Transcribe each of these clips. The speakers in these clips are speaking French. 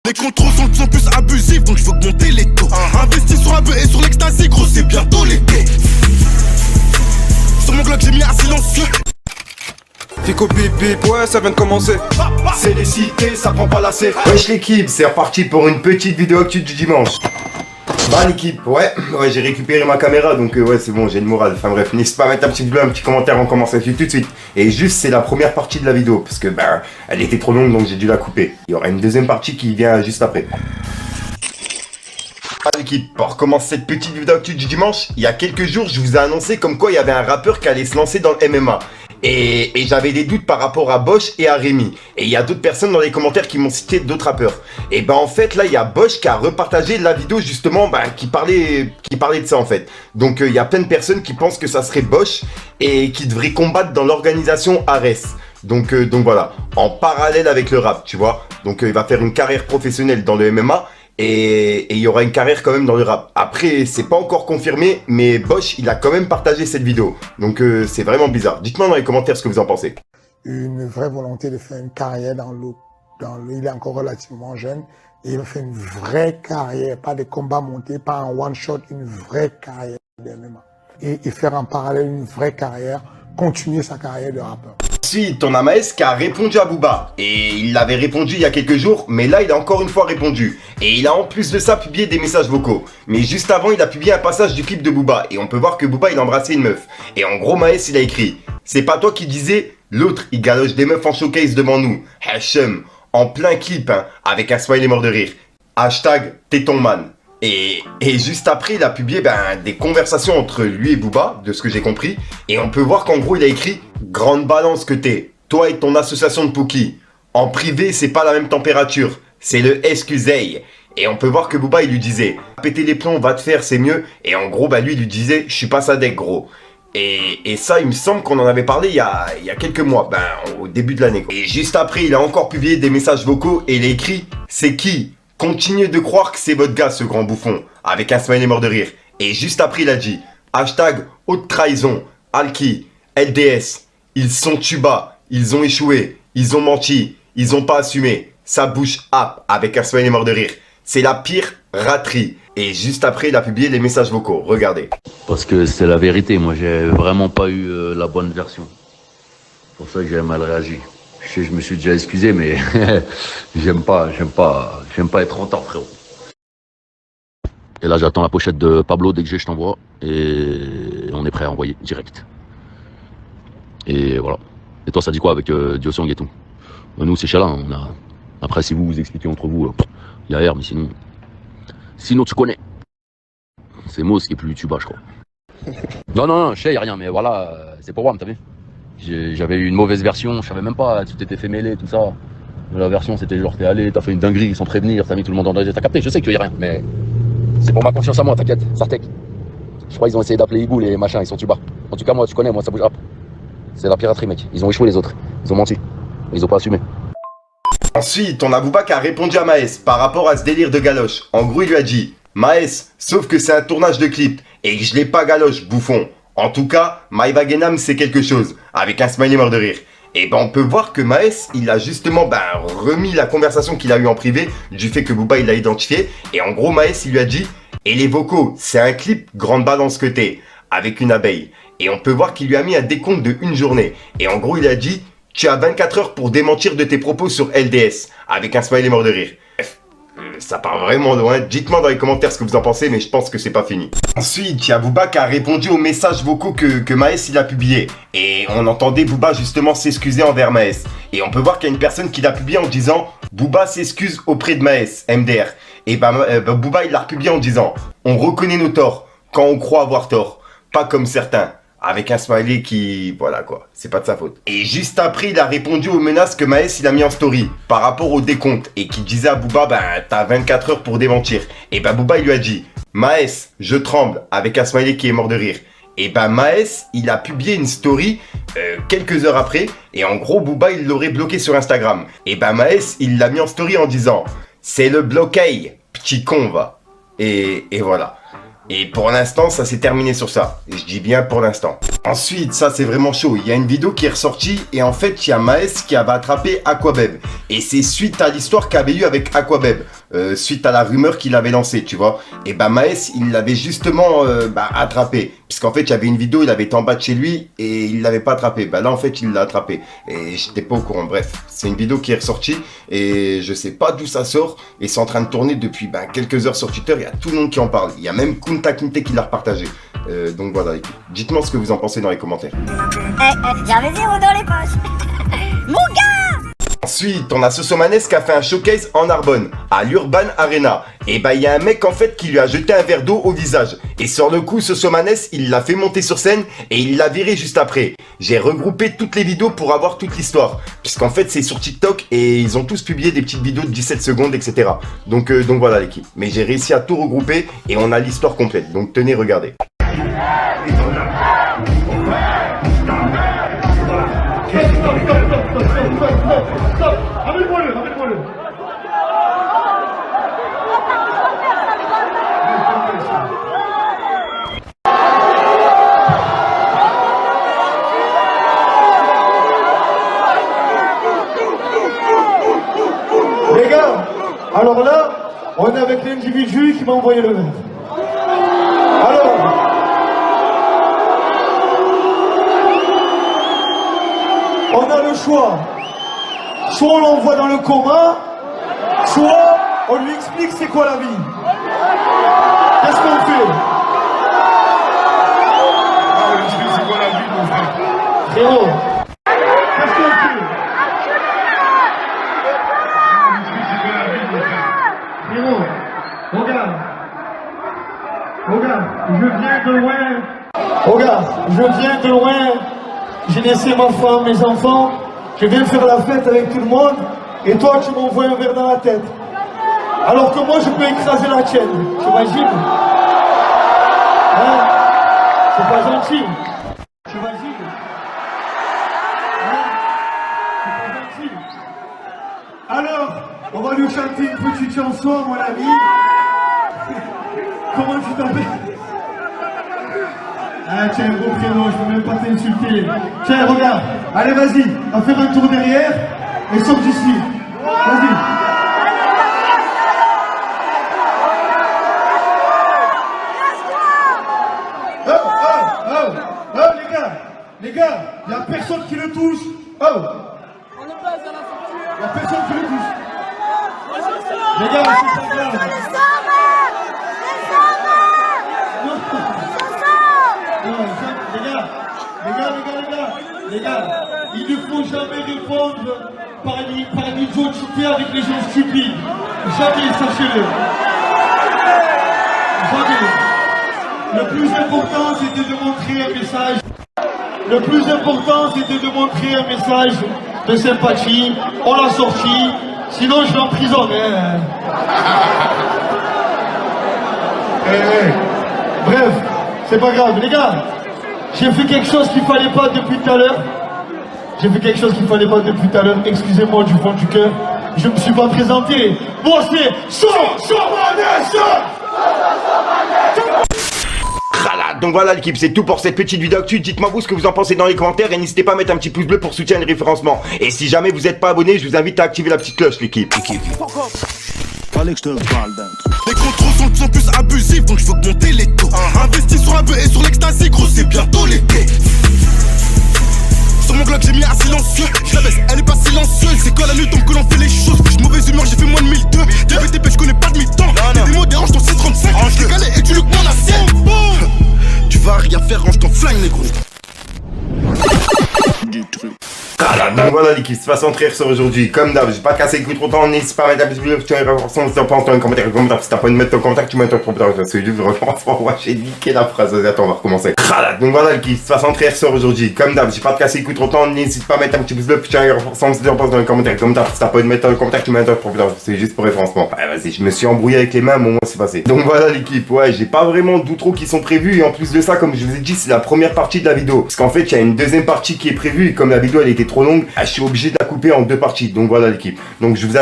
Les contrôles sont de plus en plus abusifs, donc je veux augmenter les taux. Investis sur un peu et sur l'extasie, gros, c'est bientôt l'été. Sur mon Glock, j'ai mis un silencieux. Fico bip bip, ouais, ça vient de commencer. C'est les cités, ça prend pas la C. Wesh l'équipe, c'est reparti pour une petite vidéo actu du dimanche. Bah l'équipe, ouais, j'ai récupéré ma caméra, donc ouais c'est bon, j'ai le moral. Enfin bref, n'hésitez pas à mettre un petit bleu, un petit commentaire, on commence à suivre tout de suite. Et juste c'est la première partie de la vidéo, parce que ben elle était trop longue, donc j'ai dû la couper. Il y aura une deuxième partie qui vient juste après. L'équipe, pour commencer cette petite vidéo actu du dimanche, il y a quelques jours je vous ai annoncé comme quoi il y avait un rappeur qui allait se lancer dans le MMA. Et j'avais des doutes par rapport à Bosch et à Rémi. Et il y a d'autres personnes dans les commentaires qui m'ont cité d'autres rappeurs. Et ben en fait là il y a Bosch qui a repartagé la vidéo justement qui parlait de ça en fait. Donc il y a plein de personnes qui pensent que ça serait Bosch et qui devrait combattre dans l'organisation Ares. Donc voilà, en parallèle avec le rap, tu vois. Donc il va faire une carrière professionnelle dans le MMA. Et il y aura une carrière quand même dans le rap. Après, c'est pas encore confirmé, mais Bosch, il a quand même partagé cette vidéo. Donc c'est vraiment bizarre. Dites-moi dans les commentaires ce que vous en pensez. Une vraie volonté de faire une carrière il est encore relativement jeune. Et il va faire une vraie carrière, pas des combats montés, pas un one-shot, une vraie carrière de MMA. Et faire en parallèle une vraie carrière, continuer sa carrière de rappeur. Ensuite, on a Maes qui a répondu à Booba. Et il l'avait répondu il y a quelques jours, mais là il a encore une fois répondu. Et il a en plus de ça publié des messages vocaux. Mais juste avant, il a publié un passage du clip de Booba. Et on peut voir que Booba il a embrassé une meuf. Et en gros, Maes il a écrit: c'est pas toi qui disais, l'autre il galoche des meufs en showcase devant nous. Hachem, en plein clip, hein, avec un smiley mort de rire. Hashtag Tétonman. Et juste après, il a publié des conversations entre lui et Booba, de ce que j'ai compris. Et on peut voir qu'en gros, il a écrit: grande balance que t'es, toi et ton association de Pookie. En privé, c'est pas la même température, c'est le excusez. Et on peut voir que Booba, il lui disait: péter les plombs, va te faire, c'est mieux. Et en gros, lui, il lui disait: je suis pas Sadek, gros. Et ça, il me semble qu'on en avait parlé il y a quelques mois, au début de l'année. Et juste après, il a encore publié des messages vocaux et il a écrit: c'est qui? Continuez de croire que c'est votre gars, ce grand bouffon, avec un smiley mort de rire. Et juste après, il a dit: hashtag haute trahison, Alki, LDS, ils sont tuba, ils ont échoué, ils ont menti, ils ont pas assumé. Ça bouche up, avec un smiley mort de rire. C'est la pire raterie. Et juste après, il a publié les messages vocaux. Regardez. Parce que c'est la vérité, moi j'ai vraiment pas eu la bonne version. C'est pour ça que j'ai mal réagi. Je me suis déjà excusé, mais j'aime pas être en retard, frérot. Et là, j'attends la pochette de Pablo. Dès que j'ai, je t'envoie. Et on est prêt à envoyer direct. Et voilà. Et toi, ça dit quoi avec Diosong et tout? Nous, c'est Chala. Après, si vous expliquez entre vous, il y a R, mais sinon, tu connais. C'est Moss qui est plus tuba, je crois. Non, je sais, y a rien, mais voilà, c'est pour moi, t'as vu? J'avais eu une mauvaise version, je savais même pas, tu t'étais fait mêler, tout ça. La version c'était genre t'es allé, t'as fait une dinguerie sans prévenir, t'as mis tout le monde en danger, t'as capté, je sais qu'il y a rien, mais c'est pour ma conscience à moi, t'inquiète, Sartek. Je crois qu'ils ont essayé d'appeler Igoul et machin, ils sont tuba. En tout cas moi tu connais, moi ça bouge rap. C'est la piraterie mec, ils ont échoué les autres, ils ont menti, ils ont pas assumé. Ensuite, on a Booba qui a répondu à Maes par rapport à ce délire de galoche. En gros, il lui a dit: Maes, sauf que c'est un tournage de clip et que je l'ai pas galoche, bouffon. En tout cas, Maïva Genam c'est quelque chose, avec un smiley mort de rire. Et on peut voir que Maes, il a justement remis la conversation qu'il a eue en privé, du fait que Booba il l'a identifié. Et en gros, Maes il lui a dit: et les vocaux, c'est un clip, grande balance que t'es, avec une abeille. Et on peut voir qu'il lui a mis un décompte de une journée. Et en gros, il a dit: tu as 24 heures pour démentir de tes propos sur LDS, avec un smiley mort de rire. Ça part vraiment loin, dites-moi dans les commentaires ce que vous en pensez, mais je pense que c'est pas fini. Ensuite, il y a Booba qui a répondu aux messages vocaux que Maes il a publié. Et on entendait Booba justement s'excuser envers Maes. Et on peut voir qu'il y a une personne qui l'a publié en disant: Booba s'excuse auprès de Maes, MDR. Et Booba il l'a republié en disant: on reconnaît nos torts, quand on croit avoir tort, pas comme certains. Avec un smiley qui... voilà quoi, c'est pas de sa faute. Et juste après, il a répondu aux menaces que Maes il a mis en story par rapport au décompte et qui disait à Booba: t'as 24 heures pour démentir. Et Booba il lui a dit: Maes, je tremble, avec un smiley qui est mort de rire. Et Maes, il a publié une story quelques heures après et en gros Booba il l'aurait bloqué sur Instagram. Et Maes, il l'a mis en story en disant: c'est le bloqué, petit con va. Et voilà. Et pour l'instant, ça s'est terminé sur ça. Et je dis bien pour l'instant. Ensuite, ça c'est vraiment chaud. Il y a une vidéo qui est ressortie et en fait, il y a Maes qui avait attrapé Aquabeb. Et c'est suite à l'histoire qu'il avait eu avec Aquabeb. suite à la rumeur qu'il avait lancée, tu vois. Et bah Maes, il l'avait justement attrapé. Puisqu'en fait, il y avait une vidéo, il avait été en bas de chez lui et il l'avait pas attrapé. Bah là, en fait, il l'a attrapé. Et j'étais pas au courant. Bref, c'est une vidéo qui est ressortie et je sais pas d'où ça sort. Et c'est en train de tourner depuis quelques heures sur Twitter. Il y a tout le monde qui en parle. Il y a même Kunta Kinte qui l'a repartagé. Donc voilà, dites-moi ce que vous en pensez dans les commentaires. J'avais 0 dans les poches. Mon gars! Ensuite, on a Sosomanes qui a fait un showcase en Narbonne, à l'Urban Arena. Et bah, il y a un mec en fait qui lui a jeté un verre d'eau au visage. Et sur le coup, Sosomanes, il l'a fait monter sur scène et il l'a viré juste après. J'ai regroupé toutes les vidéos pour avoir toute l'histoire. Puisqu'en fait, c'est sur TikTok et ils ont tous publié des petites vidéos de 17 secondes, etc. Donc voilà l'équipe. Mais j'ai réussi à tout regrouper et on a l'histoire complète. Donc tenez, regardez. Les gars, alors là, on est avec l'individu qui m'a envoyé le verre. Alors, on a le choix. Soit on l'envoie dans le coma, soit on lui explique c'est quoi la vie. Qu'est-ce qu'on fait? Ah, on explique c'est quoi la vie, mon frère. Frérot, qu'est-ce qu'on fait? Frérot, regarde, je viens de loin. Regarde, je viens de loin. J'ai laissé ma femme, mes enfants. Je viens faire la fête avec tout le monde. Et toi, tu m'envoies un verre dans la tête. Alors que moi, je peux écraser la tienne. T'imagines? Hein? C'est pas gentil. T'imagines? Hein? C'est pas gentil. Alors, on va lui chanter une petite chanson, mon ami. Comment tu t'appelles? Ah, tiens, beau prénom, je peux même pas t'insulter. Tiens, regarde. Allez, vas-y, on va faire un tour derrière et sors d'ici. Vas-y. Oh, les gars, y a personne qui le touche. Oh. Y a personne qui le touche. Les gars, c'est pas grave. Les gars, il ne faut jamais répondre par l'idiotité avec les gens stupides. Jamais, sachez-le. Jamais. Le plus important, c'était de montrer un message. Le plus important, c'était de montrer un message de sympathie. On l'a sorti, sinon je l'emprisonne. Bref, c'est pas grave. Les gars, j'ai fait quelque chose qu'il fallait pas depuis tout à l'heure. Excusez-moi du fond du cœur. Je me suis pas présenté. Moi c'est Donc voilà l'équipe, c'est tout pour cette petite vidéo actu. Dites-moi vous ce que vous en pensez dans les commentaires et n'hésitez pas à mettre un petit pouce bleu pour soutenir le référencement. Et si jamais vous n'êtes pas abonné, je vous invite à activer la petite cloche l'équipe. Fallait que je te parle d'un truc. Les contrôles sont de plus en plus abusifs, donc je veux augmenter les taux. Investis sur un peu et sur l'ecstasy, gros, c'est bientôt l'été. Sur mon Glock j'ai mis un silencieux. Je la baisse, elle est pas silencieuse. C'est quand la nuit tombe que l'on fait les choses. J'suis mauvaise humeur, j'ai fait moins de 1002. DBTP, j'connais pas de mi-temps. Y'a des mots dérange ton 635. Je l'ai calé et tu le prends la scène. Tu vas rien faire, range ton flingue, négro. Du truc. Donc voilà l'équipe, c'est pas centré sur aujourd'hui. Comme d'hab, j'ai pas cassé le coup trop temps, n'hésite pas à mettre un petit peu de si tu penses dans les commentaires, si t'as pas envie de mettre ton commentaire, tu mets ton commentaire, c'est juste vraiment, ouais, j'ai niqué la phrase, attends, on va recommencer. Donc voilà l'équipe, c'est pas centré sur aujourd'hui. Comme d'hab, j'ai pas cassé le coup trop temps, n'hésite pas à mettre un petit pouce bleu, si tu penses dans les commentaires, comme d'hab, si t'as pas envie de mettre ton commentaire, tu mets ton commentaire, c'est juste pour référencement. Ouais, vas-y, je me suis embrouillé avec les mains, mais au moins c'est passé. Donc voilà l'équipe, ouais, j'ai pas vraiment d'outro qui sont prévus, et en plus de ça, comme je vous ai dit, c'est la première partie de la vidéo. Parce qu'en fait, il y a une deuxième partie qui est prévue, et comme la vidéo elle était trop longue, je suis obligé de la couper en deux parties. Donc voilà l'équipe. Donc je vous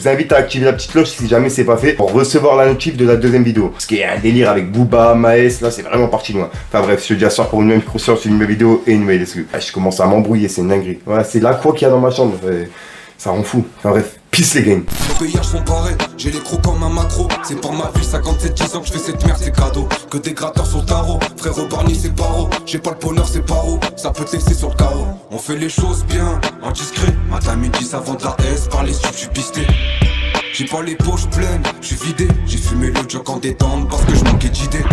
invite à activer la petite cloche si jamais c'est pas fait pour recevoir la notif de la deuxième vidéo. Parce qu'il y a un délire avec Booba, Maes, là c'est vraiment parti loin. Enfin bref, je te dis à ce soir pour une nouvelle micro sur une nouvelle vidéo et une nouvelle excuse. Je commence à m'embrouiller, c'est une dinguerie. Voilà, c'est la quoi qu'il y a dans ma chambre. Ça rend fou. Enfin bref. Peace les gangs. Les paysages font pareil, j'ai les crocs comme un macro. C'est pour ma ville, 57-10 ans que je fais cette merde, c'est cadeau. Que des gratteurs sur le tarot, frérot Barney c'est paro. J'ai pas le bonheur, c'est paro, ça peut te laisser sur le carreau. On fait les choses bien, en discret. Madame me dit ça vend de la S, par les stups, je suis pisté. J'ai pas les poches pleines, je suis vidé. J'ai fumé le jock en détente parce que je manquais d'idées.